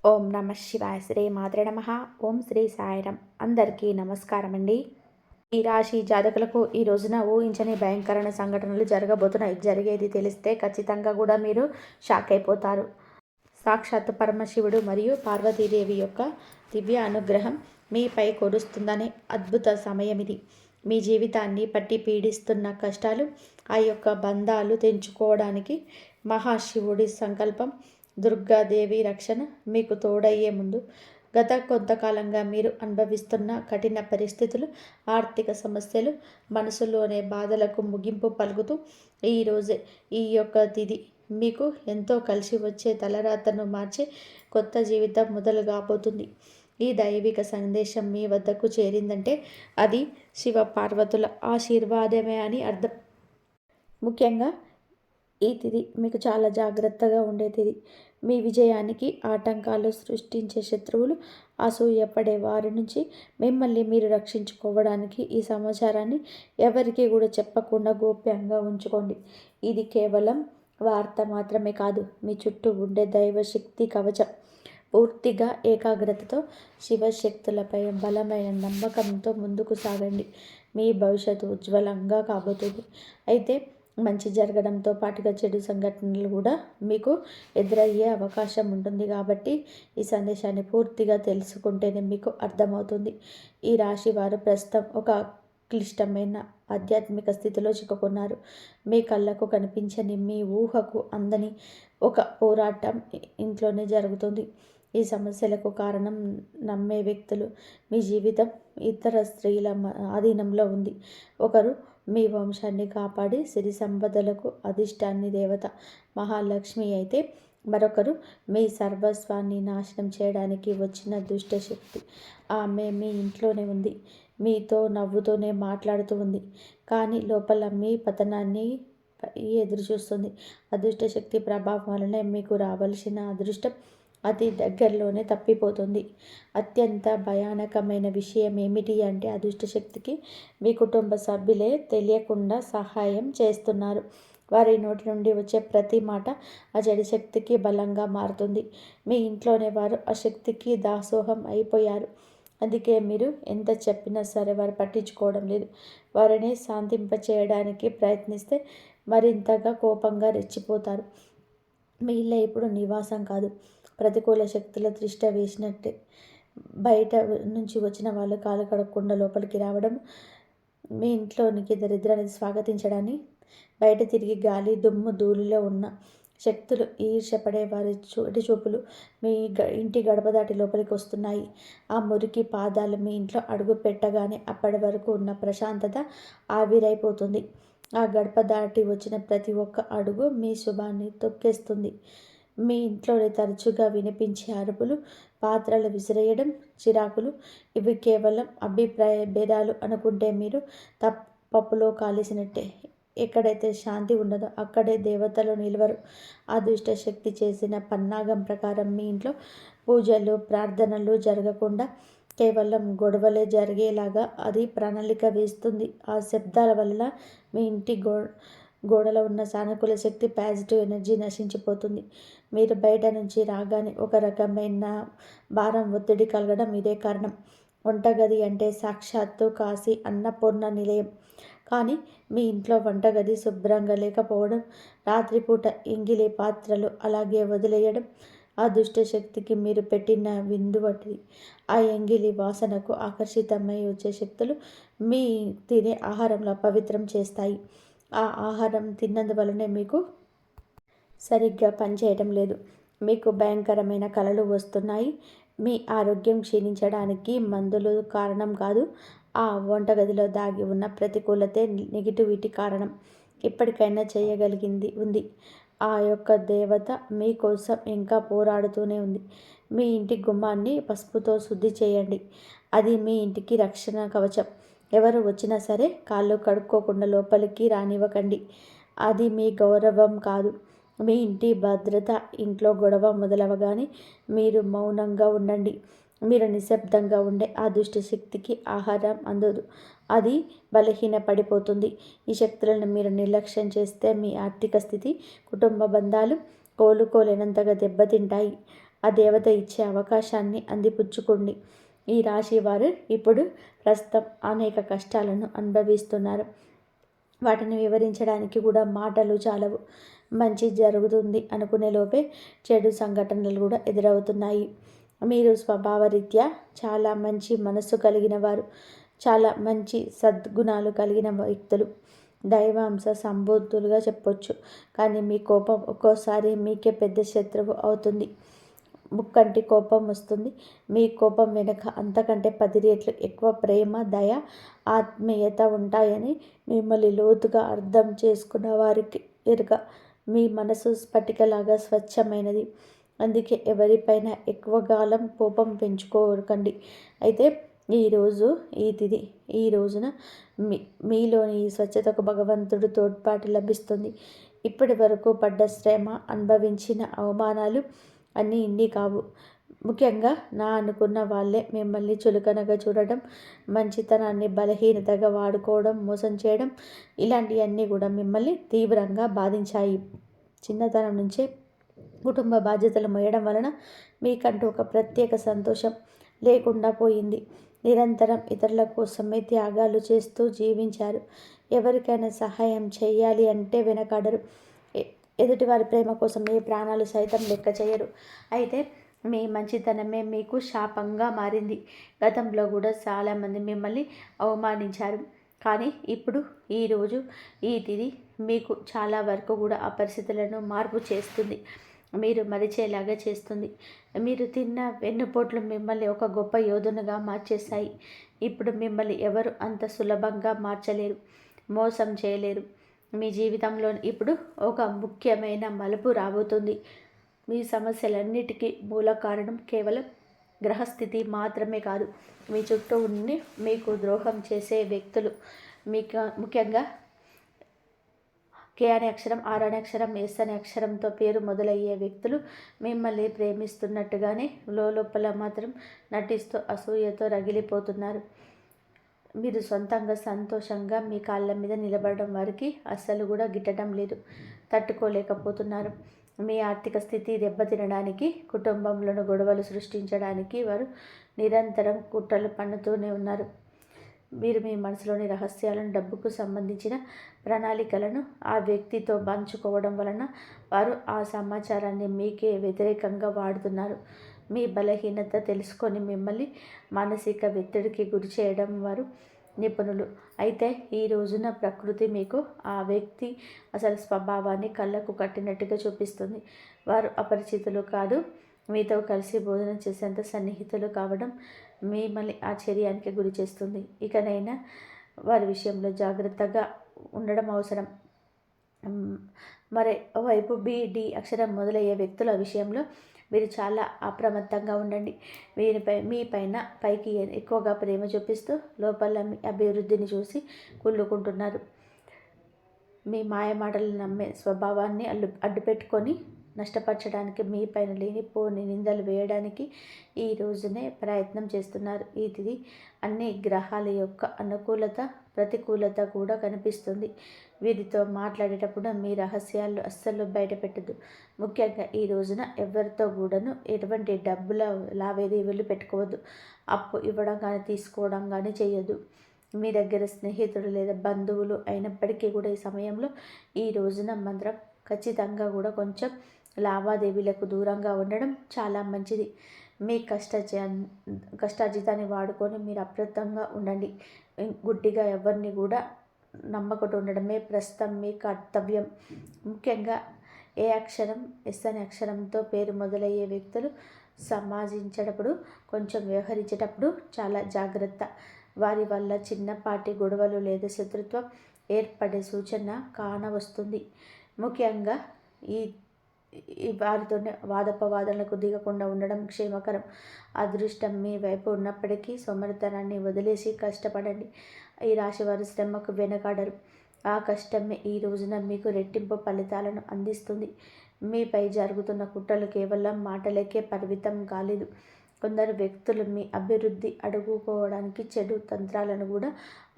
ఓం నమ శివాయ శ్రీ మాత్రే నమ. ఓం శ్రీ సాయిరం. అందరికీ నమస్కారం అండి. ఈ రాశి జాతకులకు ఈ రోజున ఊహించని భయంకరమైన సంఘటనలు జరగబోతున్నాయి. జరిగేది తెలిస్తే ఖచ్చితంగా కూడా మీరు షాక్ అయిపోతారు. సాక్షాత్ పరమశివుడు మరియు పార్వతీదేవి యొక్క దివ్య అనుగ్రహం మీపై కురుస్తుందనే అద్భుత సమయం ఇది. మీ జీవితాన్ని పట్టి పీడిస్తున్న కష్టాలు, ఆ యొక్క బంధాలు తెంచుకోవడానికి మహాశివుడి సంకల్పం, దుర్గాదేవి రక్షణ మీకు తోడయ్యే ముందు గత కొంతకాలంగా మీరు అనుభవిస్తున్న కఠిన పరిస్థితులు, ఆర్థిక సమస్యలు, మనసులోనే బాధలకు ముగింపు పలుకుతూ ఈరోజే ఈ యొక్క తిథి మీకు ఎంతో కలిసి వచ్చే తలరాతను మార్చే కొత్త జీవితం మొదలు కాబోతుంది. ఈ దైవిక సందేశం మీ వద్దకు చేరిందంటే అది శివ పార్వతుల ఆశీర్వాదమే అని అర్థం. ముఖ్యంగా ఈ తిథి మీకు చాలా జాగ్రత్తగా ఉండే తిథి. మీ విజయానికి ఆటంకాలు సృష్టించే శత్రువులు, అసూయపడే వారి నుంచి మిమ్మల్ని మీరు రక్షించుకోవడానికి ఈ సమాచారాన్ని ఎవరికి కూడా చెప్పకుండా గోప్యంగా ఉంచుకోండి. ఇది కేవలం వార్త మాత్రమే కాదు, మీ చుట్టూ ఉండే దైవశక్తి కవచం. పూర్తిగా ఏకాగ్రతతో శివశక్తులపై బలమైన నమ్మకంతో ముందుకు సాగండి. మీ భవిష్యత్తు ఉజ్వలంగా కాబోతుంది. అయితే మంచి జరగడంతో పాటుగా చెడు సంఘటనలు కూడా మీకు ఎదురయ్యే అవకాశం ఉంటుంది. కాబట్టి ఈ సందేశాన్ని పూర్తిగా తెలుసుకుంటేనే మీకు అర్థమవుతుంది. ఈ రాశి వారు ప్రస్తుతం ఒక క్లిష్టమైన ఆధ్యాత్మిక స్థితిలో చిక్కుకున్నారు. మీ కళ్ళకు కనిపించని, మీ ఊహకు అందని ఒక పోరాటం ఇంట్లోనే జరుగుతుంది. ఈ సమస్యలకు కారణం నమ్మే వ్యక్తులు, మీ జీవితం ఇతర స్త్రీల ఆధీనంలో ఉంది. ఒకరు మీ వంశాన్ని కాపాడి సిరి సంపదలకు అధిష్టాన్ని దేవత మహాలక్ష్మి అయితే, మరొకరు మీ సర్వస్వాన్ని నాశనం చేయడానికి వచ్చిన దుష్టశక్తి. ఆమె మీ ఇంట్లోనే ఉంది, మీతో నవ్వుతూనే మాట్లాడుతూ ఉంది, కానీ లోపల మీ పతనాన్ని ఎదురు చూస్తుంది. అదృష్టశక్తి ప్రభావం వలనే మీకు రావలసిన అదృష్టం అతి దగ్గరలోనే తప్పిపోతుంది. అత్యంత భయానకమైన విషయం ఏమిటి అంటే, అదృష్టశక్తికి మీ కుటుంబ సభ్యులే తెలియకుండా సహాయం చేస్తున్నారు. వారి నోటి నుండి వచ్చే ప్రతి మాట ఆ చెడు శక్తికి బలంగా మారుతుంది. మీ ఇంట్లోనే వారు ఆ శక్తికి దాసోహం అయిపోయారు. అందుకే మీరు ఎంత చెప్పినా సరే వారు పట్టించుకోవడం లేదు. వారిని శాంతింపచేయడానికి ప్రయత్నిస్తే మరింతగా కోపంగా రెచ్చిపోతారు. మీ ఇల్లు ఇప్పుడు నివాసం కాదు, ప్రతికూల శక్తుల తిష్ట వేసినట్టే. బయట నుంచి వచ్చిన వాళ్ళు కాలు కడగకుండా లోపలికి రావడం, మీ ఇంట్లోనికి దరిద్రాన్ని స్వాగతించడాన్ని, బయట తిరిగి గాలి దుమ్ము ధూళిలో ఉన్న శక్తులు, ఈర్ష్యపడే వారి చూపులు మీ ఇంటి గడప దాటి లోపలికి వస్తున్నాయి. ఆ మురికి పాదాలు మీ ఇంట్లో అడుగు పెట్టగానే అప్పటి వరకు ఉన్న ప్రశాంతత ఆవిరైపోతుంది. ఆ గడప దాటి వచ్చిన ప్రతి ఒక్క అడుగు మీ శుభాన్ని తొక్కేస్తుంది. మీ ఇంట్లోనే తరచుగా వినిపించే అరుపులు, పాత్రలు విసిరేయడం, చిరాకులు, ఇవి కేవలం అభిప్రాయ భేదాలు అనుకుంటే మీరు పప్పులో కాలిసినట్టే. ఎక్కడైతే శాంతి ఉండదో అక్కడే దేవతలు నిలవరు. ఆ దుష్ట శక్తి చేసిన పన్నాగం ప్రకారం మీ ఇంట్లో పూజలు, ప్రార్థనలు జరగకుండా కేవలం గొడవలే జరిగేలాగా అది ప్రణాళిక వేస్తుంది. ఆ శబ్దాల వల్ల మీ ఇంటి గోడలో ఉన్న సానుకూల శక్తి, పాజిటివ్ ఎనర్జీ నశించిపోతుంది. మీరు బయట నుంచి రాగానే ఒక రకమైన భారం, ఒత్తిడి కలగడం ఇదే కారణం. వంటగది అంటే సాక్షాత్తు కాశీ అన్నపూర్ణ నిలయం. కానీ మీ ఇంట్లో వంటగది శుభ్రంగా లేకపోవడం, రాత్రిపూట ఎంగిలి పాత్రలు అలాగే వదిలేయడం ఆ దుష్ట శక్తికి మీరు పెట్టిన విందు వంటిది. ఆ ఎంగిలి వాసనకు ఆకర్షితమై వచ్చే శక్తులు మీ తినే ఆహారంలో అపవిత్రం చేస్తాయి. ఆ ఆహారం తిన్నందువలనే మీకు సరిగ్గా పనిచేయటం లేదు. మీకు భయంకరమైన కలలు వస్తున్నాయి. మీ ఆరోగ్యం క్షీణించడానికి మందులు కారణం కాదు, ఆ వంటగదిలో దాగి ఉన్న ప్రతికూలతే, నెగిటివిటీ కారణం. ఇప్పటికైనా చేయగలిగింది ఉంది. ఆ యొక్క దేవత మీకోసం ఇంకా పోరాడుతూనే ఉంది. మీ ఇంటి గుమ్మాన్ని పసుపుతో శుద్ధి చేయండి. అది మీ ఇంటికి రక్షణ కవచం. ఎవరు వచ్చినా సరే కాళ్ళు కడుక్కోకుండా లోపలికి రానివ్వకండి. అది మీ గౌరవం కాదు, మీ ఇంటి భద్రత. ఇంట్లో గొడవ మొదలవగానే మీరు మౌనంగా ఉండండి. మీరు నిశ్శబ్దంగా ఉండే ఆ దుష్ట శక్తికి ఆహారం అందదు, అది బలహీన పడిపోతుంది. ఈ శక్తులను మీరు నిర్లక్ష్యం చేస్తే మీ ఆర్థిక స్థితి, కుటుంబ బంధాలు కోలుకోలేనంతగా దెబ్బతింటాయి. ఆ దేవత ఇచ్చే అవకాశాన్ని అందిపుచ్చుకోండి. ఈ రాశి వారు ఇప్పుడు ప్రస్తుతం అనేక కష్టాలను అనుభవిస్తున్నారు. వాటిని వివరించడానికి కూడా మాటలు చాలవు. మంచి జరుగుతుంది అనుకునే లోపే చెడు సంఘటనలు కూడా ఎదురవుతున్నాయి. మీరు స్వభావరీత్యా చాలా మంచి మనస్సు కలిగిన వారు, చాలా మంచి సద్గుణాలు కలిగిన వ్యక్తులు, దైవాంశ సంబోధులుగా చెప్పొచ్చు. కానీ మీ కోపం ఒక్కోసారి మీకే పెద్ద శత్రువు అవుతుంది. ముక్కంటి కోపం వస్తుంది. మీ కోపం వెనుక అంతకంటే 10 రెట్లు ఎక్కువ ప్రేమ, దయ, ఆత్మీయత ఉంటాయని మిమ్మల్ని లోతుగా అర్థం చేసుకున్న వారికి ఎరుక. మీ మనసు స్ఫటికలాగా స్వచ్ఛమైనది. అందుకే ఎవరిపైన ఎక్కువ కాలం కోపం పెంచుకోకండి. అయితే ఈరోజు ఈ తిథి, ఈ రోజున మీలోని ఈ స్వచ్ఛతకు భగవంతుడు తోడ్పాటు లభిస్తుంది. ఇప్పటి వరకు పడ్డ శ్రమ, అనుభవించిన అవమానాలు అన్నీ ఇన్ని కావు. ముఖ్యంగా నా అనుకున్న వాళ్ళే మిమ్మల్ని చులకనగా చూడడం, మంచితనాన్ని బలహీనతగా వాడుకోవడం, మోసం చేయడం, ఇలాంటివన్నీ కూడా మిమ్మల్ని తీవ్రంగా బాధించాయి. చిన్నతనం నుంచే కుటుంబ బాధ్యతలు మోయడం వలన మీకంటూ ఒక ప్రత్యేక సంతోషం లేకుండా పోయింది. నిరంతరం ఇతరుల కోసమే త్యాగాలు చేస్తూ జీవించారు. ఎవరికైనా సహాయం చేయాలి అంటే వెనకాడరు. ఎదుటివారి ప్రేమ కోసం ఏ ప్రాణాలు సైతం లెక్క చేయరు. అయితే మీ మంచితనమే మీకు శాపంగా మారింది. గతంలో కూడా చాలామంది మిమ్మల్ని అవమానించారు. కానీ ఇప్పుడు ఈరోజు ఈ తిథి మీకు చాలా వరకు కూడా ఆ పరిస్థితులను మార్పు చేస్తుంది. మీరు మరిచేలాగా చేస్తుంది. మీరు తిన్న వెన్నుపోట్లు మిమ్మల్ని ఒక గొప్ప యోధునిగా మార్చేశాయి. ఇప్పుడు మిమ్మల్ని ఎవరు అంత సులభంగా మార్చలేరు, మోసం చేయలేరు. మీ జీవితంలో ఇప్పుడు ఒక ముఖ్యమైన మలుపు రాబోతుంది. మీ సమస్యలన్నిటికీ మూల కారణం కేవలం గ్రహస్థితి మాత్రమే కాదు, మీ చుట్టూ ఉండి మీకు ద్రోహం చేసే వ్యక్తులు. మీకు ముఖ్యంగా కే అనే అక్షరం, ఆర్ అనే అక్షరం, ఎస్ అనే అక్షరంతో పేరు మొదలయ్యే వ్యక్తులు మిమ్మల్ని ప్రేమిస్తున్నట్టుగానే లోపల మాత్రం నటిస్తూ అసూయతో రగిలిపోతున్నారు. మీరు సొంతంగా సంతోషంగా మీ కాళ్ళ మీద నిలబడడం వారికి అస్సలు కూడా గిట్టడం లేదు, తట్టుకోలేకపోతున్నారు. మీ ఆర్థిక స్థితి దెబ్బతినడానికి, కుటుంబంలోని గొడవలు సృష్టించడానికి వారు నిరంతరం కుట్రలు పన్నుతూనే ఉన్నారు. మీరు మీ మనసులోని రహస్యాలను, డబ్బుకు సంబంధించిన ప్రణాళికలను ఆ వ్యక్తితో పంచుకోవడం వలన వారు ఆ సమాచారాన్ని మీకే వ్యతిరేకంగా వాడుతున్నారు. మీ బలహీనత తెలుసుకొని మిమ్మల్ని మానసిక ఒత్తిడికి గురి చేయడం వారు నిపుణులు. అయితే ఈ రోజున ప్రకృతి మీకు ఆ వ్యక్తి అసలు స్వభావాన్ని కళ్ళకు కట్టినట్టుగా చూపిస్తుంది. వారు అపరిచితులు కాదు, మీతో కలిసి భోజనం చేసేంత సన్నిహితులు కావడం మిమ్మల్ని ఆశ్చర్యానికి గురి చేస్తుంది. ఇకనైనా వారి విషయంలో జాగ్రత్తగా ఉండడం అవసరం. మరోవైపు బి, డి అక్షరం మొదలయ్యే వ్యక్తుల విషయంలో మీరు చాలా అప్రమత్తంగా ఉండండి. మీ పైకి ఎక్కువగా ప్రేమ చూపిస్తూ లోపల మీ అభివృద్ధిని చూసి కుళ్ళుకుంటున్నారు. మీ మాయమాటలు నమ్మే స్వభావాన్ని అడ్డుపెట్టుకొని నష్టపరచడానికి, మీ పైన లేనిపోని నిందలు వేయడానికి ఈ రోజునే ప్రయత్నం చేస్తున్నారు. ఈ తిథి అన్ని గ్రహాల యొక్క అనుకూలత, ప్రతికూలత కూడా కనిపిస్తుంది. వీరితో మాట్లాడేటప్పుడు మీ రహస్యాలు అస్సలు బయటపెట్టదు. ముఖ్యంగా ఈ రోజున ఎవరితో కూడాను ఎటువంటి డబ్బుల లావాదేవీలు పెట్టుకోవద్దు. అప్పు ఇవ్వడం కానీ తీసుకోవడం కానీ చేయొద్దు. మీ దగ్గర స్నేహితుడు లేదా బంధువులు అయినప్పటికీ కూడా ఈ సమయంలో, ఈ రోజున మాత్రం ఖచ్చితంగా కూడా కొంచెం లావాదేవీలకు దూరంగా ఉండడం చాలా మంచిది. మీ కష్టార్జితాన్ని వాడుకొని మీరు అప్రమత్తంగా ఉండండి. గుడ్డిగా ఎవరిని కూడా నమ్మకుండా ఉండడమే ప్రస్తుతం మీ కర్తవ్యం. ముఖ్యంగా ఏ అక్షరం, ఎస్ అనే అక్షరంతో పేరు మొదలయ్యే వ్యక్తులు సమాజించేటప్పుడు, కొంచెం వ్యవహరించేటప్పుడు చాలా జాగ్రత్త. వారి వల్ల చిన్నపాటి గొడవలు లేదా శత్రుత్వం ఏర్పడే సూచన కానవస్తుంది. ముఖ్యంగా ఈ వారితోనే వాదోపవాదనలకు దిగకుండా ఉండడం క్షేమకరం. అదృష్టం మీ వైపు ఉన్నప్పటికీ సోమరితనాన్ని వదిలేసి కష్టపడండి. ఈ రాశివారు శ్రమకు వెనకాడరు. ఆ కష్టమే ఈ రోజున మీకు రెట్టింపు ఫలితాలను అందిస్తుంది. మీపై జరుగుతున్న కుట్రలు కేవలం మాటలకే పరిమితం కాలేదు. కొందరు వ్యక్తులు మీ అభివృద్ధి అడ్డుకోవడానికి చెడు తంత్రాలను కూడా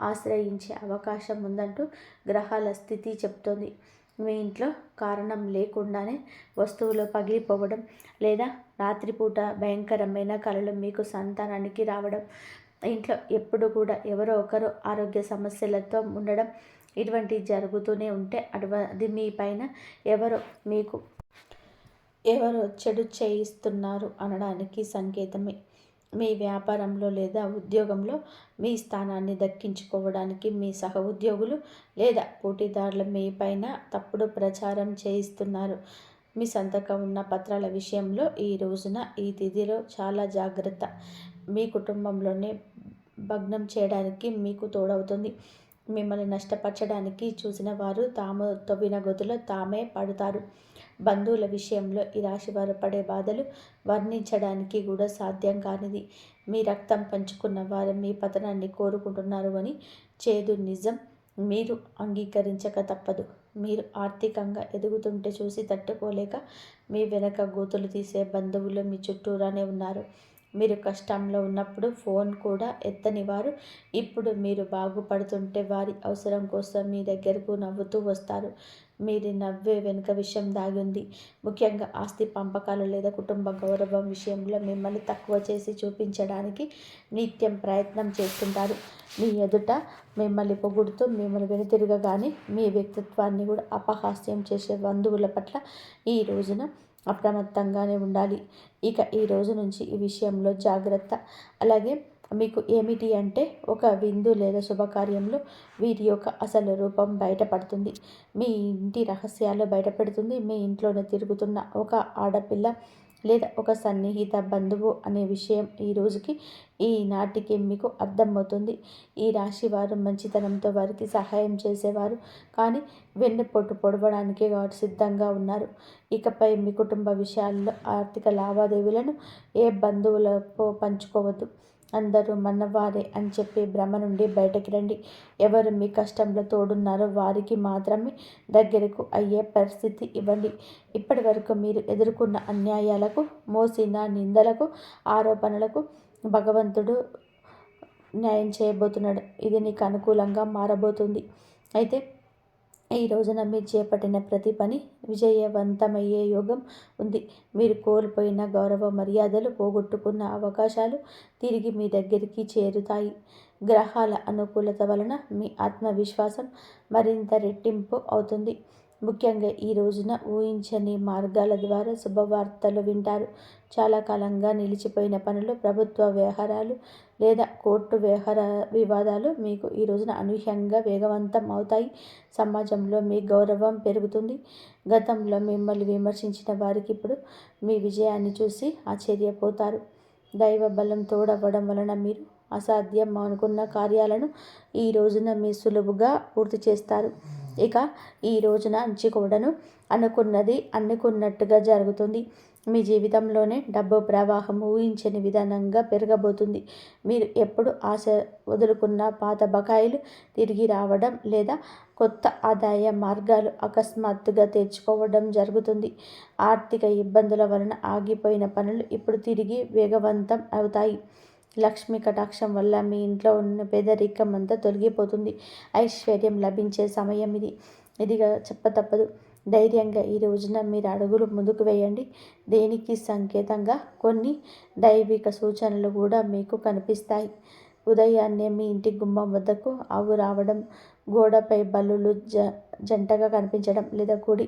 ఆశ్రయించే అవకాశం ఉందంటూ గ్రహాల స్థితి చెప్తోంది. మీ ఇంట్లో కారణం లేకుండానే వస్తువులు పగిలిపోవడం, లేదా రాత్రిపూట భయంకరమైన కలలు మీకు సంతానానికి రావడం, ఇంట్లో ఎప్పుడు కూడా ఎవరో ఒకరు ఆరోగ్య సమస్యలతో ఉండడం, ఇటువంటివి జరుగుతూనే ఉంటే అది మీ పైన ఎవరో మీకు ఎవరో చెడు చేయిస్తున్నారు అనడానికి సంకేతమే. మీ వ్యాపారంలో లేదా ఉద్యోగంలో మీ స్థానాన్ని దక్కించుకోవడానికి మీ సహ ఉద్యోగులు లేదా పోటీదారులు మీ పైన తప్పుడు ప్రచారం చేయిస్తున్నారు. మీ సంతకం ఉన్న పత్రాల విషయంలో ఈ రోజున ఈ తిథిలో చాలా జాగ్రత్త. మీ కుటుంబంలోనే భగ్నం చేయడానికి మీకు తోడవుతుంది. మిమ్మల్ని నష్టపరచడానికి చూసిన వారు తాము తవ్విన గొంతులో తామే పడతారు. బంధువుల విషయంలో ఈ రాశివారు పడే బాధలు వర్ణించడానికి కూడా సాధ్యం కానిది. మీ రక్తం పంచుకున్న వారు మీ పతనాన్ని కోరుకుంటున్నారు అని చేదు నిజం మీరు అంగీకరించక తప్పదు. మీరు ఆర్థికంగా ఎదుగుతుంటే చూసి తట్టుకోలేక మీ వెనక గోతులు తీసే బంధువులు మీ చుట్టూరానే ఉన్నారు. మీరు కష్టంలో ఉన్నప్పుడు ఫోన్ కూడా ఎత్తని వారు ఇప్పుడు మీరు బాగుపడుతుంటే వారి అవసరం కోసం మీ దగ్గరకు నవ్వుతూ వస్తారు. మీరు నవ్వే వెనుక విషయం దాగి ఉంది. ముఖ్యంగా ఆస్తి పంపకాలు లేదా కుటుంబ గౌరవం విషయంలో మిమ్మల్ని తక్కువ చేసి చూపించడానికి నిత్యం ప్రయత్నం చేస్తుంటారు. మీ ఎదుట మిమ్మల్ని పొగుడుతూ మిమ్మల్ని వెనుతిరగగానే మీ వ్యక్తిత్వాన్ని కూడా అపహాస్యం చేసే బంధువుల పట్ల ఈ రోజున అప్రమత్తంగానే ఉండాలి. ఇక ఈ రోజు నుంచి ఈ విషయంలో జాగ్రత్త. అలాగే మీకు ఏమిటి అంటే ఒక విందు లేదా శుభకార్యంలో వీరి యొక్క అసలు రూపం బయటపడుతుంది. మీ ఇంటి రహస్యాలు బయటపెడుతుంది. మీ ఇంట్లోనే తిరుగుతున్న ఒక ఆడపిల్ల లేదా ఒక సన్నిహిత బంధువు అనే విషయం ఈ రోజుకి ఈనాటికి మీకు అర్థమవుతుంది. ఈ రాశి వారు మంచితనంతో వారికి సహాయం చేసేవారు, కానీ వెన్నుపోటు పొడవడానికి వారు సిద్ధంగా ఉన్నారు. ఇకపై మీ కుటుంబ విషయాల్లో ఆర్థిక లావాదేవీలను ఏ బంధువులతో పంచుకోవద్దు. అందరూ మనవారే అని చెప్పి భ్రమ నుండి బయటకి రండి. ఎవరు మీ కష్టంలో తోడున్నారో వారికి మాత్రమే దగ్గరకు అయ్యే పరిస్థితి ఇవ్వండి. ఇప్పటి వరకు మీరు ఎదుర్కొన్న అన్యాయాలకు, మోసిన నిందలకు, ఆరోపణలకు భగవంతుడు న్యాయం చేయబోతున్నాడు. ఇది నీకు అనుకూలంగా మారబోతుంది. అయితే ఈ రోజున మీరు చేపట్టిన ప్రతి పని విజయవంతమయ్యే యోగం ఉంది. మీరు కోల్పోయిన గౌరవ మర్యాదలు, పోగొట్టుకున్న అవకాశాలు తిరిగి మీ దగ్గరికి చేరుతాయి. గ్రహాల అనుకూలత వలన మీ ఆత్మవిశ్వాసం మరింత రెట్టింపు అవుతుంది. ముఖ్యంగా ఈ రోజున ఊహించని మార్గాల ద్వారా శుభవార్తలు వింటారు. చాలా కాలంగా నిలిచిపోయిన పనులు, ప్రభుత్వ వ్యవహారాలు లేదా కోర్టు వివాదాలు మీకు ఈ రోజున అనూహ్యంగా వేగవంతం అవుతాయి. సమాజంలో మీ గౌరవం పెరుగుతుంది. గతంలో మిమ్మల్ని విమర్శించిన వారికి ఇప్పుడు మీ విజయాన్ని చూసి ఆశ్చర్యపోతారు. దైవ బలం తోడవ్వడం వలన మీరు అసాధ్యం అనుకున్న కార్యాలను ఈ రోజున మీ సులువుగా పూర్తి చేస్తారు. ఇక ఈ రోజున అంచుకోవడను అనుకున్నది అనుకున్నట్టుగా జరుగుతుంది. మీ జీవితంలోనే డబ్బు ప్రవాహం ఊహించని విధానంగా పెరగబోతుంది. మీరు ఎప్పుడు ఆశ వదులుకున్న పాత బకాయిలు తిరిగి రావడం లేదా కొత్త ఆదాయ మార్గాలు అకస్మాత్తుగా తెచ్చుకోవడం జరుగుతుంది. ఆర్థిక ఇబ్బందుల వలన ఆగిపోయిన పనులు ఇప్పుడు తిరిగి వేగవంతం అవుతాయి. లక్ష్మీ కటాక్షం వల్ల మీ ఇంట్లో ఉన్న పేదరికం అంతా తొలగిపోతుంది. ఐశ్వర్యం లభించే సమయం ఇది. ఇదిగా చెప్పతప్పదు. ధైర్యంగా ఈ రోజున మీరు అడుగులు ముందుకు వేయండి. దేనికి సంకేతంగా కొన్ని దైవిక సూచనలు కూడా మీకు కనిపిస్తాయి. ఉదయాన్నే మీ ఇంటి గుమ్మం వద్దకు ఆవు రావడం, గోడపై బల్లులు జంటగా కనిపించడం, లేదా కుడి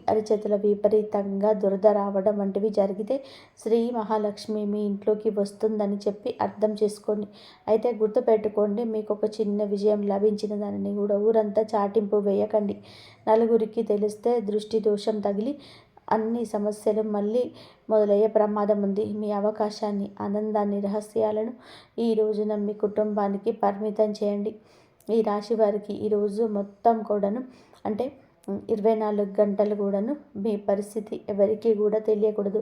అరిచేతిలో విపరీతంగా దురద రావడం వంటివి జరిగితే శ్రీ మహాలక్ష్మి మీ ఇంట్లోకి వస్తుందని చెప్పి అర్థం చేసుకోండి. అయితే గుర్తుపెట్టుకోండి, మీకు ఒక చిన్న విజయం లభించిన దానిని కూడా ఊరంతా చాటింపు వేయకండి. నలుగురికి తెలిస్తే దృష్టి దోషం తగిలి అన్ని సమస్యలు మళ్ళీ మొదలయ్యే ప్రమాదం ఉంది. మీ అవకాశాన్ని, ఆనందాన్ని, రహస్యాలను ఈ రోజున మీ కుటుంబానికి పరిమితం చేయండి. ఈ రాశి వారికి ఈరోజు మొత్తం కూడాను అంటే 24 గంటలు కూడాను మీ పరిస్థితి ఎవరికి కూడా తెలియకూడదు.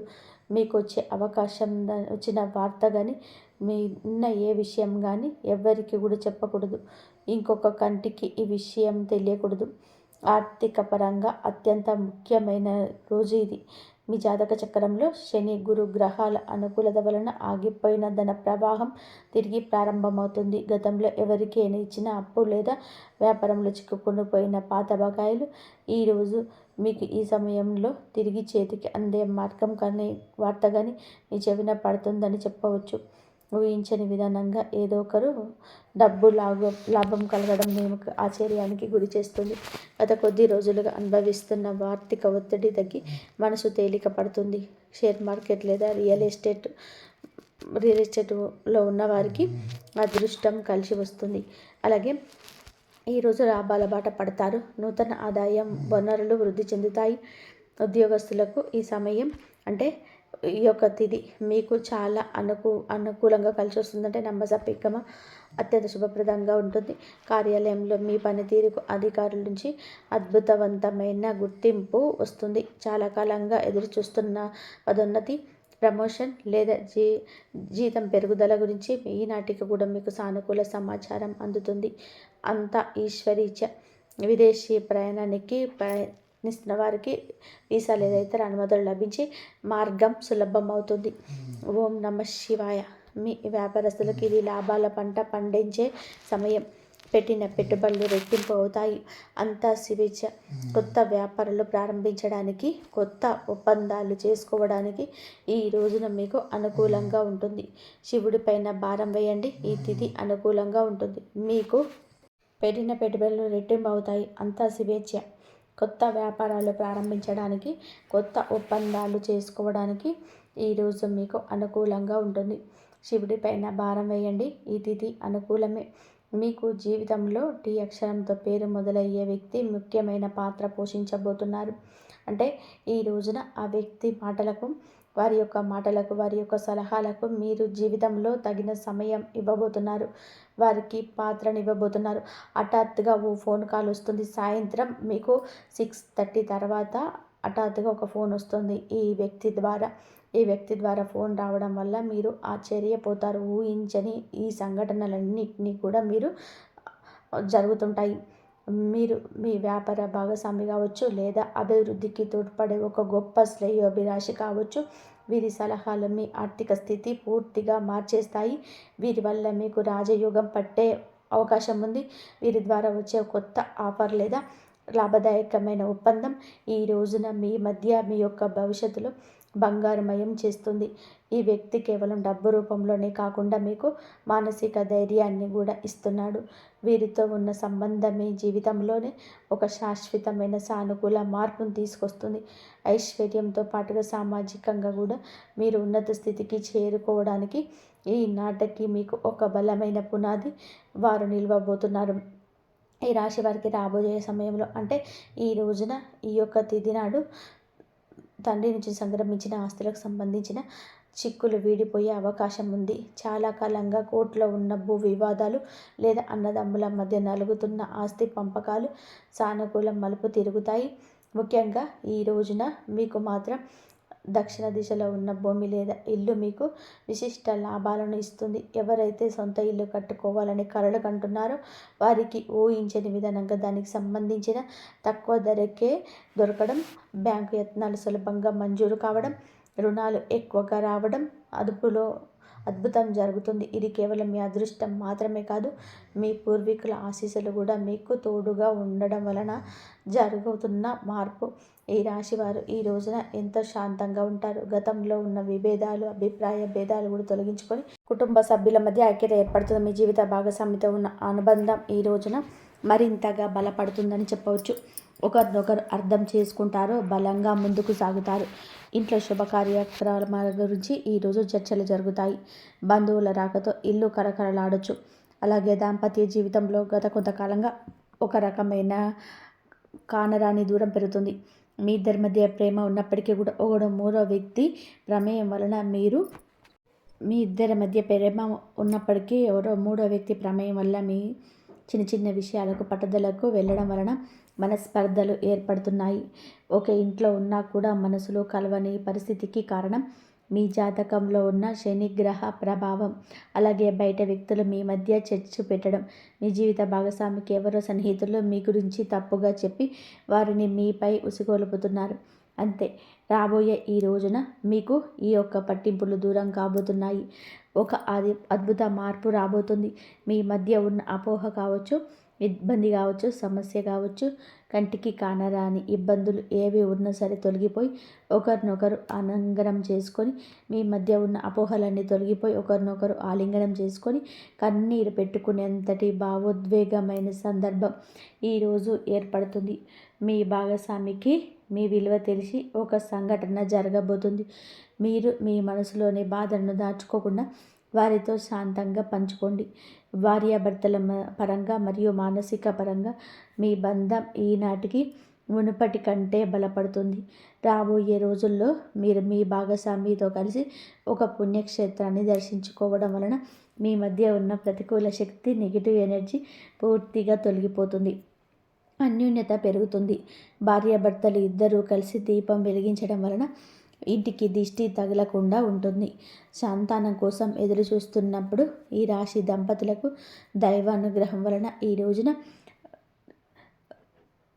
మీకు వచ్చే అవకాశం వచ్చిన వార్త కానీ మీ ఉన్న ఏ విషయం కానీ ఎవరికి కూడా చెప్పకూడదు. ఇంకొక కంటికి ఈ విషయం తెలియకూడదు. ఆర్థిక పరంగా అత్యంత ముఖ్యమైన రోజు ఇది. మీ జాతక చక్రంలో శని గురు గ్రహాల అనుకూలత వలన ఆగిపోయిన ధన ప్రవాహం తిరిగి ప్రారంభమవుతుంది. గతంలో ఎవరికి ఇచ్చిన అప్పు లేదా వ్యాపారంలో చిక్కుకొని పోయిన పాత బకాయిలు ఈరోజు మీకు ఈ సమయంలో తిరిగి చేతికి అందే మార్గం కానీ వార్త కానీ మీ చెవిన పడుతుందని చెప్పవచ్చు. ఊహించని విధానంగా ఏదో ఒకరు డబ్బు లాభం కలగడం మేము ఆశ్చర్యానికి గురి చేస్తుంది. గత కొద్ది రోజులుగా అనుభవిస్తున్న ఆర్థిక ఒత్తిడి తగ్గి మనసు తేలిక పడుతుంది. షేర్ మార్కెట్ లేదా రియల్ ఎస్టేట్లో ఉన్న వారికి అదృష్టం కలిసి వస్తుంది. అలాగే ఈరోజు లాభాల బాట పడతారు. నూతన ఆదాయం వనరులు వృద్ధి చెందుతాయి. ఉద్యోగస్తులకు ఈ సమయం అంటే ఈ యొక్క తిథి మీకు చాలా అనుకూలంగా కలిసి వస్తుందంటే నమ్మసప్పికమ అత్యంత శుభప్రదంగా ఉంటుంది. కార్యాలయంలో మీ పనితీరుకు అధికారుల నుంచి అద్భుతవంతమైన గుర్తింపు వస్తుంది. చాలా కాలంగా ఎదురు చూస్తున్న పదోన్నతి, ప్రమోషన్ లేదా జీతం పెరుగుదల గురించి ఈనాటికి కూడా మీకు సానుకూల సమాచారం అందుతుంది. అంతా ఈశ్వరీచ. విదేశీ ప్రయాణానికి ప్రయత్నిస్తున్న వారికి వీసా లేదా ఇతర అనుమతులు లభించి మార్గం సులభం అవుతుంది. ఓం నమః శివాయ. మీ వ్యాపారస్తులకు ఇది లాభాల పంట పండించే సమయం. పెట్టిన పెట్టుబడులు రెట్టింపు అవుతాయి. అంతా స్వేచ్ఛ. కొత్త వ్యాపారాలు ప్రారంభించడానికి, కొత్త ఒప్పందాలు చేసుకోవడానికి ఈ రోజున మీకు అనుకూలంగా ఉంటుంది. శివుడి పైన భారం వేయండి. ఈ తిథి అనుకూలంగా ఉంటుంది. మీకు పెట్టిన పెట్టుబడులు రెట్టింపు అవుతాయి. అంతా స్వేచ్ఛ. కొత్త వ్యాపారాలు ప్రారంభించడానికి, కొత్త ఒప్పందాలు చేసుకోవడానికి ఈరోజు మీకు అనుకూలంగా ఉంటుంది. శివుడి పైన భారం వేయండి. ఈ తిథి అనుకూలమే. మీకు జీవితంలో టీ అక్షరంతో పేరు మొదలయ్యే వ్యక్తి ముఖ్యమైన పాత్ర పోషించబోతున్నారు. అంటే ఈ రోజున ఆ వ్యక్తి మాటలకు, వారి యొక్క సలహాలకు మీరు జీవితంలో తగిన సమయం ఇవ్వబోతున్నారు. వారికి పాత్రనివ్వబోతున్నారు. హఠాత్తుగా ఓ ఫోన్ కాల్ వస్తుంది. సాయంత్రం మీకు 6:30 తర్వాత హఠాత్తుగా ఒక ఫోన్ వస్తుంది. ఈ వ్యక్తి ద్వారా ఫోన్ రావడం వల్ల మీరు ఆశ్చర్యపోతారు. ఊహించని ఈ సంఘటనలన్నింటినీ కూడా మీరు జరుగుతుంటాయి. మీరు మీ వ్యాపార భాగస్వామి కావచ్చు, లేదా అభివృద్ధికి తోడ్పడే ఒక గొప్ప శ్రేయోభిలాషి కావచ్చు. వీరి సలహాలు మీ ఆర్థిక స్థితి పూర్తిగా మార్చేస్తాయి. వీరి వల్ల మీకు రాజయోగం పట్టే అవకాశం ఉంది. వీరి ద్వారా వచ్చే కొత్త ఆఫర్ లేదా లాభదాయకమైన ఒప్పందం ఈ రోజున మీ యొక్క భవిష్యత్తులో బంగారుమయం చేస్తుంది. ఈ వ్యక్తి కేవలం డబ్బు రూపంలోనే కాకుండా మీకు మానసిక ధైర్యాన్ని కూడా ఇస్తున్నాడు. వీరితో ఉన్న సంబంధం మీ జీవితంలోనే ఒక శాశ్వతమైన సానుకూల మార్పును తీసుకొస్తుంది. ఐశ్వర్యంతో పాటుగా సామాజికంగా కూడా మీరు ఉన్నత స్థితికి చేరుకోవడానికి ఈ నాటికి మీకు ఒక బలమైన పునాది వారు నిలవబోతున్నారు. ఈ రాశి వారికి రాబోయే సమయంలో అంటే ఈ రోజున ఈ యొక్క తిథి నాడు తండ్రి నుంచి సంక్రమించిన ఆస్తులకు సంబంధించిన చిక్కులు వీడిపోయే అవకాశం ఉంది. చాలా కాలంగా కోర్టులో ఉన్న భూ వివాదాలు లేదా అన్నదమ్ముల మధ్య నలుగుతున్న ఆస్తి పంపకాలు సానుకూల మలుపు తిరుగుతాయి. ముఖ్యంగా ఈ రోజున మీకు మాత్రం దక్షిణ దిశలో ఉన్న భూమి లేదా ఇల్లు మీకు విశిష్ట లాభాలను ఇస్తుంది. ఎవరైతే సొంత ఇల్లు కట్టుకోవాలని కలలు కంటున్నారో వారికి ఊహించని విధానంగా దానికి సంబంధించిన తక్కువ ధరకే దొరకడం, బ్యాంకు యత్నాలు సులభంగా మంజూరు కావడం, రుణాలు ఎక్కువగా రావడం, అద్భుతం జరుగుతుంది. ఇది కేవలం మీ అదృష్టం మాత్రమే కాదు, మీ పూర్వీకుల ఆశీస్సులు కూడా మీకు తోడుగా ఉండడం వలన జరుగుతున్న మార్పు. ఈ రాశి వారు ఈ రోజున ఎంతో శాంతంగా ఉంటారు. గతంలో ఉన్న విభేదాలు, అభిప్రాయ భేదాలు కూడా తొలగించుకొని కుటుంబ సభ్యుల మధ్య ఐక్యత ఏర్పడుతుంది. మీ జీవిత భాగస్వామితో ఉన్న అనుబంధం ఈ రోజున మరింతగా బలపడుతుందని చెప్పవచ్చు. ఒకరినొకరు అర్థం చేసుకుంటారో బలంగా ముందుకు సాగుతారు. ఇంట్లో శుభ కార్యక్రమాల గురించి ఈరోజు చర్చలు జరుగుతాయి. బంధువుల రాకతో ఇల్లు కరకరలాడొచ్చు. అలాగే దాంపత్య జీవితంలో గత కొంతకాలంగా ఒక రకమైన కానరాని దూరం పెరుగుతుంది. మీ ఇద్దరి మధ్య ప్రేమ ఉన్నప్పటికీ కూడా మూడో వ్యక్తి ప్రమేయం వలన మీ ఇద్దరి మధ్య ప్రేమ ఉన్నప్పటికీ మూడో వ్యక్తి ప్రమేయం వల్ల మీ చిన్న విషయాలకు పట్టుదలకు వెళ్ళడం వలన మనస్పర్ధలు ఏర్పడుతున్నాయి. ఒక ఇంట్లో ఉన్నా కూడా మనసులో కలవని పరిస్థితికి కారణం మీ జాతకంలో ఉన్న శనిగ్రహ ప్రభావం. అలాగే బయట వ్యక్తులు మీ మధ్య చర్చ పెట్టడం, మీ జీవిత భాగస్వామికి ఎవరో సన్నిహితులు మీ గురించి తప్పుగా చెప్పి వారిని మీపై ఉసిగొలుపుతున్నారు. అంతే. రాబోయే ఈ రోజున మీకు ఈ యొక్క పట్టింపులు దూరం కాబోతున్నాయి. ఒక అద్భుత మార్పు రాబోతుంది. మీ మధ్య ఉన్న అపోహ కావచ్చు, ఇబ్బంది కావచ్చు, సమస్య కావచ్చు, కంటికి కానరాని ఇబ్బందులు ఏవి ఉన్నా సరే తొలగిపోయి ఒకరినొకరు ఆలింగనం చేసుకొని, మీ మధ్య ఉన్న అపోహలన్నీ తొలగిపోయి ఒకరినొకరు ఆలింగనం చేసుకొని కన్నీరు పెట్టుకునేంతటి భావోద్వేగమైన సందర్భం ఈరోజు ఏర్పడుతుంది. మీ భాగస్వామికి మీ విలువ తెలిసి ఒక సంఘటన జరగబోతుంది. మీరు మీ మనసులోని బాధలను దాచుకోకుండా వారితో శాంతంగా పంచుకోండి. భార్యాభర్తల పరంగా మరియు మానసిక పరంగా మీ బంధం ఈనాటికి మునుపటి కంటే బలపడుతుంది. రాబోయే రోజుల్లో మీరు మీ భాగస్వామితో కలిసి ఒక పుణ్యక్షేత్రాన్ని దర్శించుకోవడం వలన మీ మధ్య ఉన్న ప్రతికూల శక్తి, నెగిటివ్ ఎనర్జీ పూర్తిగా తొలగిపోతుంది. అన్యోన్యత పెరుగుతుంది. భార్యాభర్తలు ఇద్దరూ కలిసి దీపం వెలిగించడం వలన ఇంటికి దిష్టి తగలకుండా ఉంటుంది. సంతానం కోసం ఎదురు చూస్తున్నప్పుడు ఈ రాశి దంపతులకు దైవ అనుగ్రహం వలన ఈ రోజున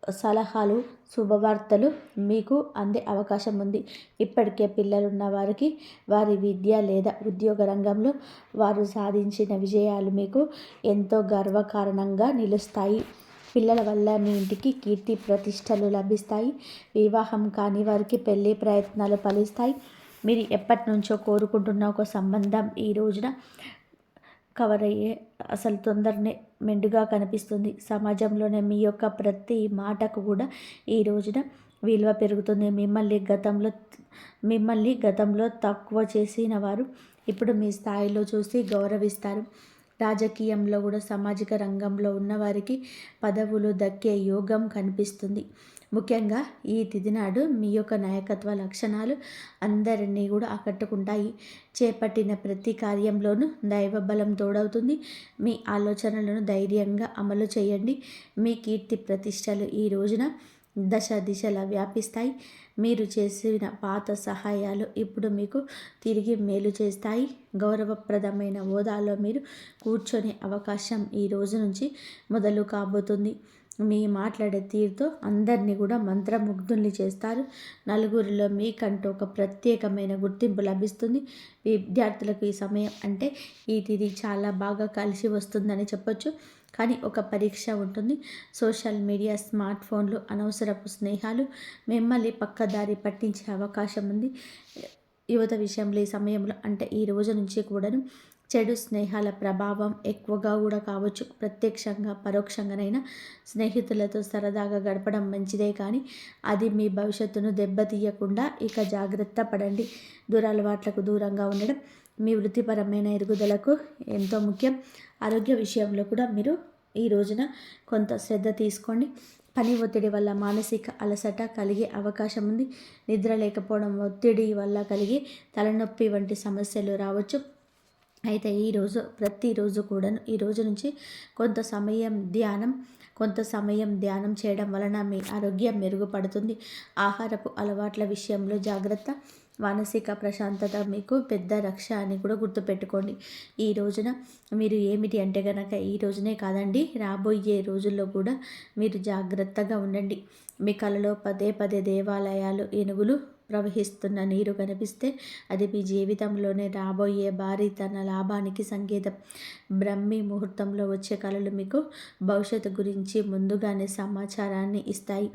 సలహాలు, శుభవార్తలు మీకు అందే అవకాశం ఉంది. ఇప్పటికే పిల్లలున్న వారికి వారి విద్య లేదా ఉద్యోగ రంగంలో వారు సాధించిన విజయాలు మీకు ఎంతో గర్వకారణంగా నిలుస్తాయి. పిల్లల వల్ల మీ ఇంటికి కీర్తి ప్రతిష్టలు లభిస్తాయి. వివాహం కాని వారికి పెళ్లి ప్రయత్నాలు ఫలిస్తాయి. మీరు ఎప్పటి నుంచో కోరుకుంటున్న ఒక సంబంధం ఈ రోజున కవర్ అయ్యే అసలు తొందరనే మెండుగా కనిపిస్తుంది. సమాజంలోనే మీ యొక్క ప్రతి మాటకు కూడా ఈ రోజున విలువ పెరుగుతుంది. మిమ్మల్ని గతంలో తక్కువ చేసిన వారు ఇప్పుడు మీ స్థాయిలో చూసి గౌరవిస్తారు. రాజకీయంలో కూడా సామాజిక రంగంలో ఉన్నవారికి పదవులు దక్కే యోగం కనిపిస్తుంది. ముఖ్యంగా ఈ తిథి నాడు మీ యొక్క నాయకత్వ లక్షణాలు అందరినీ కూడా ఆకట్టుకుంటాయి. చేపట్టిన ప్రతి కార్యంలోనూ దైవ బలం తోడవుతుంది. మీ ఆలోచనలను ధైర్యంగా అమలు చేయండి. మీ కీర్తి ప్రతిష్టలు ఈ రోజున దశ దిశలా వ్యాపిస్తాయి. మీరు చేసిన పాత సహాయాలు ఇప్పుడు మీకు తిరిగి మేలు చేస్తాయి. గౌరవప్రదమైన హోదాలో మీరు కూర్చొనే అవకాశం ఈ రోజు నుంచి మొదలు కాబోతుంది. మీ మాట్లాడే తీరుతో అందరినీ కూడా మంత్రముగ్ధుల్ని చేస్తారు. నలుగురిలో మీకంటూ ఒక ప్రత్యేకమైన గుర్తింపు లభిస్తుంది. విద్యార్థులకు ఈ సమయం అంటే ఈ తిథి చాలా బాగా కలిసి వస్తుందని చెప్పొచ్చు. కానీ ఒక పరీక్ష ఉంటుంది. సోషల్ మీడియా, స్మార్ట్ ఫోన్లు, అనవసరపు స్నేహాలు మిమ్మల్ని పక్కదారి పట్టించే అవకాశం ఉంది. యువత విషయంలో ఈ సమయంలో అంటే ఈ రోజు నుంచి కూడాను చెడు స్నేహాల ప్రభావం ఎక్కువగా కూడా కావచ్చు. ప్రత్యక్షంగా పరోక్షంగానైనా స్నేహితులతో సరదాగా గడపడం మంచిదే, కానీ అది మీ భవిష్యత్తును దెబ్బతీయకుండా ఇక జాగ్రత్త పడండి. దురలవాట్లకు దూరంగా ఉండడం మీ వృత్తిపరమైన ఎదుగుదలకు ఎంతో ముఖ్యం. ఆరోగ్య విషయంలో కూడా మీరు ఈ రోజున కొంత శ్రద్ధ తీసుకోండి. పని ఒత్తిడి వల్ల మానసిక అలసట కలిగే అవకాశం ఉంది. నిద్ర లేకపోవడం, ఒత్తిడి వల్ల కలిగే తలనొప్పి వంటి సమస్యలు రావచ్చు. అయితే ప్రతిరోజు కూడాను ఈ రోజు నుంచి కొంత సమయం ధ్యానం చేయడం వలన మీ ఆరోగ్యం మెరుగుపడుతుంది. ఆహారపు అలవాట్ల విషయంలో జాగ్రత్త. మానసిక ప్రశాంతత మీకు పెద్ద రక్ష అని కూడా గుర్తుపెట్టుకోండి. ఈ రోజున మీరు ఏమిటి అంటే కనుక ఈ రోజునే కాదండి, రాబోయే రోజుల్లో కూడా మీరు జాగ్రత్తగా ఉండండి. మీ కలలో పదే పదే దేవాలయాలు, ఏనుగులు ప్రవహిస్తున్న నీరు కనిపిస్తే అది మీ జీవితంలోనే రాబోయే భారీతన లాభానికి సంకేతం. బ్రహ్మీ ముహూర్తంలో వచ్చే కళలు మీకు భవిష్యత్తు గురించి ముందుగానే సమాచారాన్ని ఇస్తాయి.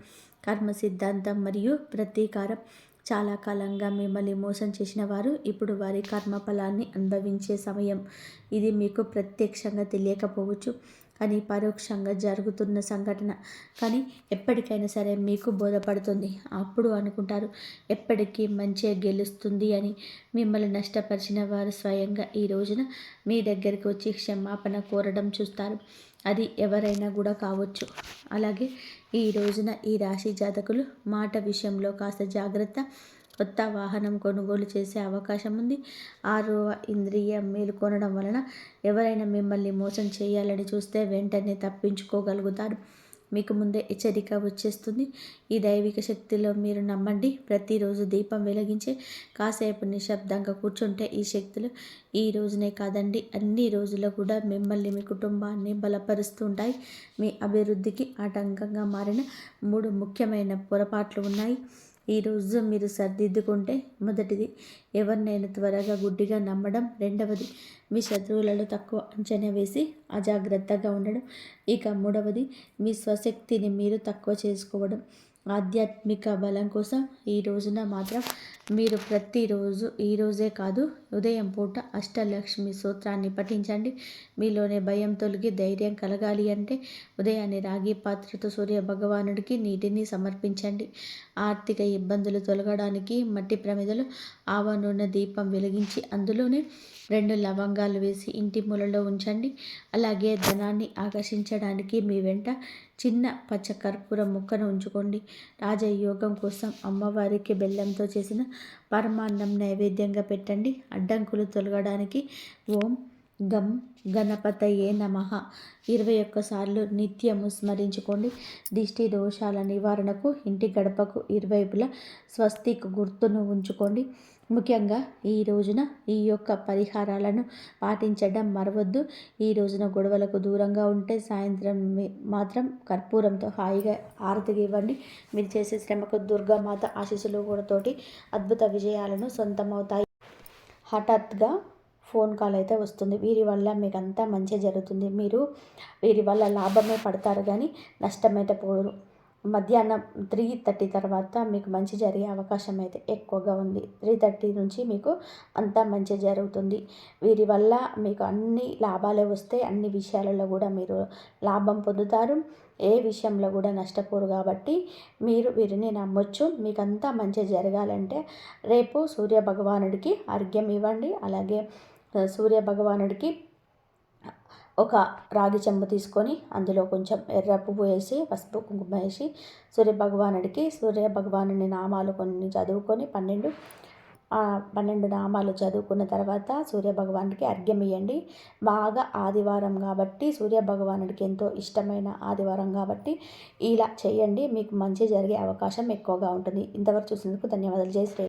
కర్మ సిద్ధాంతం మరియు ప్రతీకారం. చాలా కాలంగా మిమ్మల్ని మోసం చేసిన వారు ఇప్పుడు వారి కర్మఫలాన్ని అనుభవించే సమయం. ఇది మీకు ప్రత్యక్షంగా తెలియకపోవచ్చు, కానీ పరోక్షంగా జరుగుతున్న సంఘటన. కానీ ఎప్పటికైనా సరే మీకు బోధపడుతుంది. అప్పుడు అనుకుంటారు ఎప్పటికీ మంచి గెలుస్తుంది అని. మిమ్మల్ని నష్టపరిచిన వారు స్వయంగా ఈ రోజున మీ దగ్గరికి వచ్చి క్షమాపణ కోరడం చూస్తారు. అది ఎవరైనా కూడా కావచ్చు. అలాగే ఈ రోజున ఈ రాశి జాతకులు మాట విషయంలో కాస్త జాగ్రత్త. కొత్త వాహనం కొనుగోలు చేసే అవకాశం ఉంది. 6వ ఇంద్రియం మేలుకొనడం వలన ఎవరైనా మిమ్మల్ని మోసం చేయాలని చూస్తే వెంటనే తప్పించుకోగలుగుతారు. మీకు ముందే హెచ్చరిక వచ్చేస్తుంది. ఈ దైవిక శక్తిలో మీరు నమ్మండి. ప్రతిరోజు దీపం వెలిగించి కాసేపు నిశ్శబ్దంగా కూర్చుంటే ఈ శక్తులు ఈ రోజునే కాదండి, అన్ని రోజుల్లో కూడా మిమ్మల్ని, మీ కుటుంబాన్ని బలపరుస్తూ ఉంటాయి. మీ అభివృద్ధికి ఆటంకంగా మారిన 3 ముఖ్యమైన పొరపాట్లు ఉన్నాయి. ఈరోజు మీరు సర్దిద్దుకుంటే, మొదటిది ఎవరినైనా త్వరగా గుడ్డిగా నమ్మడం, రెండవది మీ శత్రువులలో తక్కువ అంచనా వేసి అజాగ్రత్తగా ఉండడం, ఇక మూడవది మీ స్వశక్తిని మీరు తక్కువ చేసుకోవడం. ఆధ్యాత్మిక బలం కోసం ఈ రోజున మాత్రం మీరు ప్రతిరోజు, ఈరోజే కాదు ఉదయం పూట అష్టలక్ష్మి స్తోత్రాన్ని పఠించండి. మీలోనే భయం తొలగి ధైర్యం కలగాలి అంటే ఉదయాన్నే రాగి పాత్రతో సూర్య భగవానుడికి నీటిని సమర్పించండి. ఆర్థిక ఇబ్బందులు తొలగడానికి మట్టి ప్రమిదలో ఆవ నూనె దీపం వెలిగించి అందులోనే 2 లవంగాలు వేసి ఇంటి మూలలో ఉంచండి. అలాగే ధనాన్ని ఆకర్షించడానికి మీ వెంట చిన్న పచ్చ కర్పూరం ముక్కను ఉంచుకోండి. రాజయోగం కోసం అమ్మవారికి బెల్లంతో చేసిన పరమాన్నం నైవేద్యంగా పెట్టండి. అడ్డంకులు తొలగడానికి ఓం గం గణపతయే నమః 21 సార్లు నిత్యము స్మరించుకోండి. దిష్టి దోషాల నివారణకు ఇంటి గడపకు ఇరువైపులా స్వస్తిక్ గుర్తును ఉంచుకోండి. ముఖ్యంగా ఈ రోజున ఈ యొక్క పరిహారాలను పాటించడం మరవద్దు. ఈ రోజున గొడవలకు దూరంగా ఉంటే సాయంత్రం మాత్రం కర్పూరంతో హాయిగా హారతిగా ఇవ్వండి. మీరు చేసే శ్రమకు దుర్గామాత ఆశీస్సులు కూడా తోటి అద్భుత విజయాలను సొంతమవుతాయి. హఠాత్తుగా ఫోన్ కాల్ అయితే వస్తుంది. వీరి వల్ల మీకు అంతా మంచి జరుగుతుంది. మీరు వీరి వల్ల లాభమే పడతారు కానీ నష్టమైతే పోరు. మధ్యాహ్నం 3:30 తర్వాత మీకు మంచి జరిగే అవకాశం అయితే ఎక్కువగా ఉంది. 3:30 నుంచి మీకు అంతా మంచి జరుగుతుంది. వీరి వల్ల మీకు అన్ని లాభాలే వస్తాయి. అన్ని విషయాలలో కూడా మీరు లాభం పొందుతారు. ఏ విషయంలో కూడా నష్టపోరు కాబట్టి మీరు వీరిని నమ్మొచ్చు. మీకంతా మంచి జరగాలంటే రేపు సూర్య భగవానుడికి అర్ఘ్యం ఇవ్వండి. అలాగే సూర్య భగవానుడికి ఒక రాగి చెంబు తీసుకొని అందులో కొంచెం ఎర్ర పువ్వు వేసి పసుపు కుంకుమ వేసి సూర్య భగవానుని నామాలు కొన్ని చదువుకొని 12 నామాలు చదువుకున్న తర్వాత సూర్య భగవానుడికి అర్ఘ్యం ఇవ్వండి. బాగా ఆదివారం కాబట్టి సూర్య భగవానుడికి ఎంతో ఇష్టమైన ఆదివారం కాబట్టి ఇలా చేయండి. మీకు మంచి జరిగే అవకాశం ఎక్కువగా ఉంటుంది. ఇంతవరకు చూసినందుకు ధన్యవాదాలు. జై శ్రీ